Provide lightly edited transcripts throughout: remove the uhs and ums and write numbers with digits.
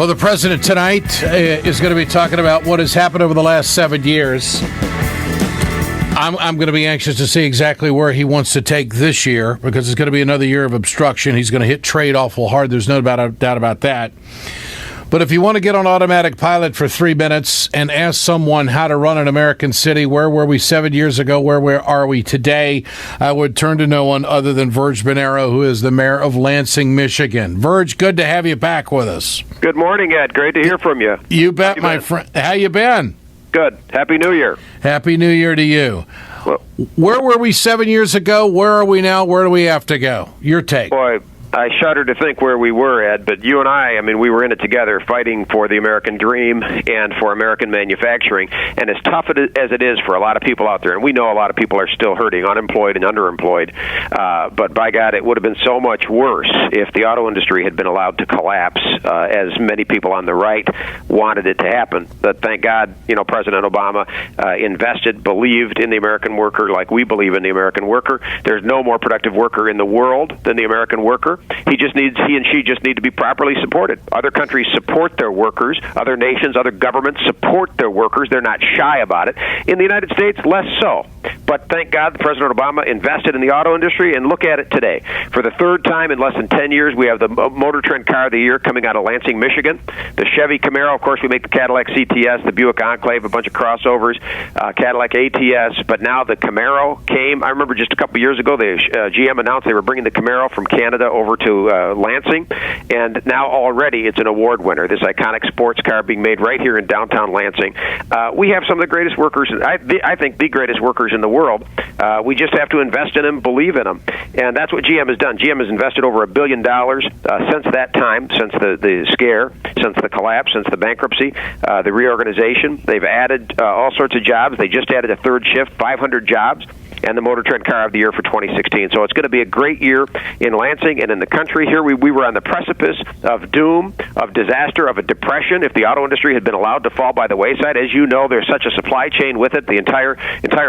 Well, the president tonight is going to be talking about what has happened over the last 7 years. I'm going to be anxious to see exactly where he wants to take this year, because it's going to be another year of obstruction. He's going to hit trade awful hard. There's no doubt about that. But if you want to get on automatic pilot for 3 minutes and ask someone how to run an American city, where were we 7 years ago, where are we today, I would turn to no one other than Virg Bernero, who is the mayor of Lansing, Michigan. Virg, good to have you back with us. Good morning, Ed. Great to hear from you. You bet, my friend. How you been? Good. Happy New Year. Happy New Year to you. Well, where were we 7 years ago? Where are we now? Where do we have to go? Your take. Boy, I shudder to think where we were, Ed, but you and I mean, we were in it together fighting for the American dream and for American manufacturing. And as tough as it is for a lot of people out there, and we know a lot of people are still hurting, unemployed and underemployed, but by God, it would have been so much worse if the auto industry had been allowed to collapse, as many people on the right wanted it to happen. But thank God, President Obama invested, believed in the American worker like we believe in the American worker. There's no more productive worker in the world than the American worker. He and she just need to be properly supported. Other countries support their workers. Other nations, other governments support their workers. They're not shy about it. In the United States, less so. But thank God President Obama invested in the auto industry, and look at it today. For the third time in less than 10 years, we have the Motor Trend Car of the Year coming out of Lansing, Michigan. The Chevy Camaro, of course, we make the Cadillac CTS, the Buick Enclave, a bunch of crossovers, Cadillac ATS, but now the Camaro came. I remember just a couple years ago, GM announced they were bringing the Camaro from Canada over to Lansing, and now already it's an award winner, this iconic sports car being made right here in downtown Lansing. We have some of the greatest workers, I think the greatest workers in the world. We just have to invest in them, believe in them, and that's what GM has done. GM has invested over $1 billion since that time, since the scare, since the collapse, since the bankruptcy, the reorganization. They've added all sorts of jobs. They just added a third shift, 500 jobs, and the Motor Trend Car of the Year for 2016. So it's going to be a great year in Lansing and in the country. Here we were on the precipice of doom, of disaster, of a depression if the auto industry had been allowed to fall by the wayside. As you know, there's such a supply chain with it, the entire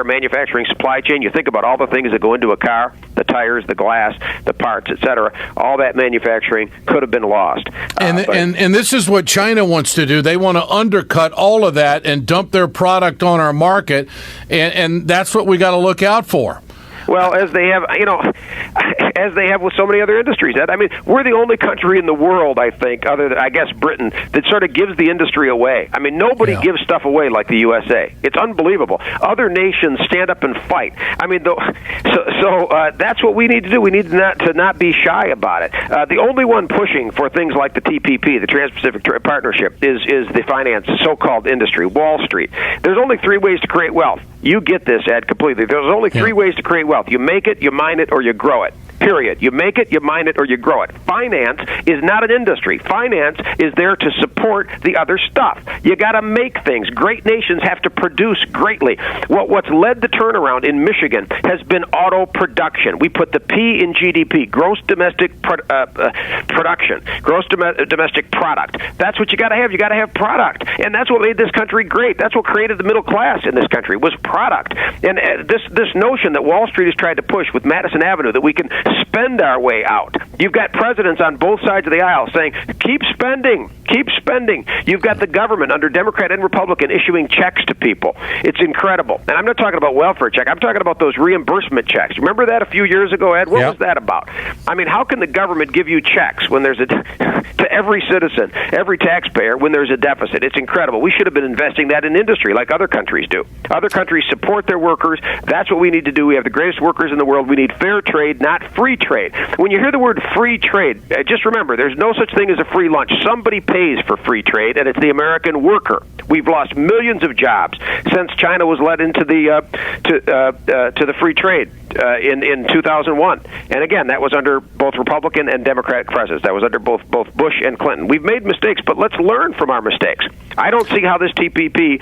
manufacturing supply chain. You think about all the things that go into a car, the tires, the glass, the parts, etc. All that manufacturing could have been lost. And this is what China wants to do. They want to undercut all of that and dump their product on our market, and that's what we got to look out for. Well, as they have, as they have with so many other industries. I mean, we're the only country in the world, I think, other than, I guess, Britain, that sort of gives the industry away. I mean, nobody gives stuff away like the USA. It's unbelievable. Other nations stand up and fight. I mean, so that's what we need to do. We need to not be shy about it. The only one pushing for things like the TPP, the Trans-Pacific Partnership, is the finance, so-called industry, Wall Street. There's only 3 ways to create wealth. You get this, Ed, completely. There's only 3 ways to create wealth. You make it, you mine it, or you grow it. Period. You make it, you mine it, or you grow it. Finance is not an industry. Finance is there to support the other stuff. You got to make things. Great nations have to produce greatly. What's led the turnaround in Michigan has been auto production. We put the P in GDP, gross domestic production, gross domestic product. That's what you got to have. You got to have product, and that's what made this country great. That's what created the middle class in this country was product. And this notion that Wall Street has tried to push with Madison Avenue that we can spend our way out. You've got presidents on both sides of the aisle saying, keep spending, keep spending. You've got the government under Democrat and Republican issuing checks to people. It's incredible. And I'm not talking about welfare check. I'm talking about those reimbursement checks. Remember that a few years ago, Ed? What was that about? I mean, how can the government give you checks when there's to every citizen, every taxpayer, when there's a deficit? It's incredible. We should have been investing that in industry like other countries do. Other countries support their workers. That's what we need to do. We have the greatest workers in the world. We need fair trade, not free trade. When you hear the word free trade, just remember, there's no such thing as a free lunch. Somebody pays for free trade, and it's the American worker. We've lost millions of jobs since China was led into the to the free trade in 2001. And again, that was under both Republican and Democratic presidents. That was under both Bush and Clinton. We've made mistakes, but let's learn from our mistakes. I don't see how this TPP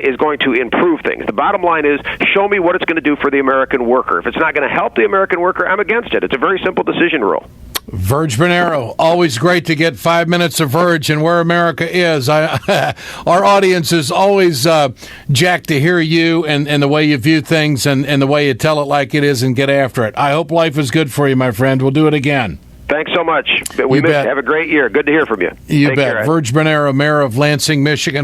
is going to improve things. The bottom line is, show me what it's going to do for the American worker. If it's not going to help the American worker, I'm against it. It's a very simple decision rule. Virg Bernero, always great to get 5 minutes of Virg and where America is. Our audience is always jacked to hear you and the way you view things and the way you tell it like it is and get after it. I hope life is good for you, my friend. We'll do it again. Thanks so much. We You missed bet. you. Have a great year. Good to hear from you. You Take bet. care. Virg Bernero, Mayor of Lansing, Michigan.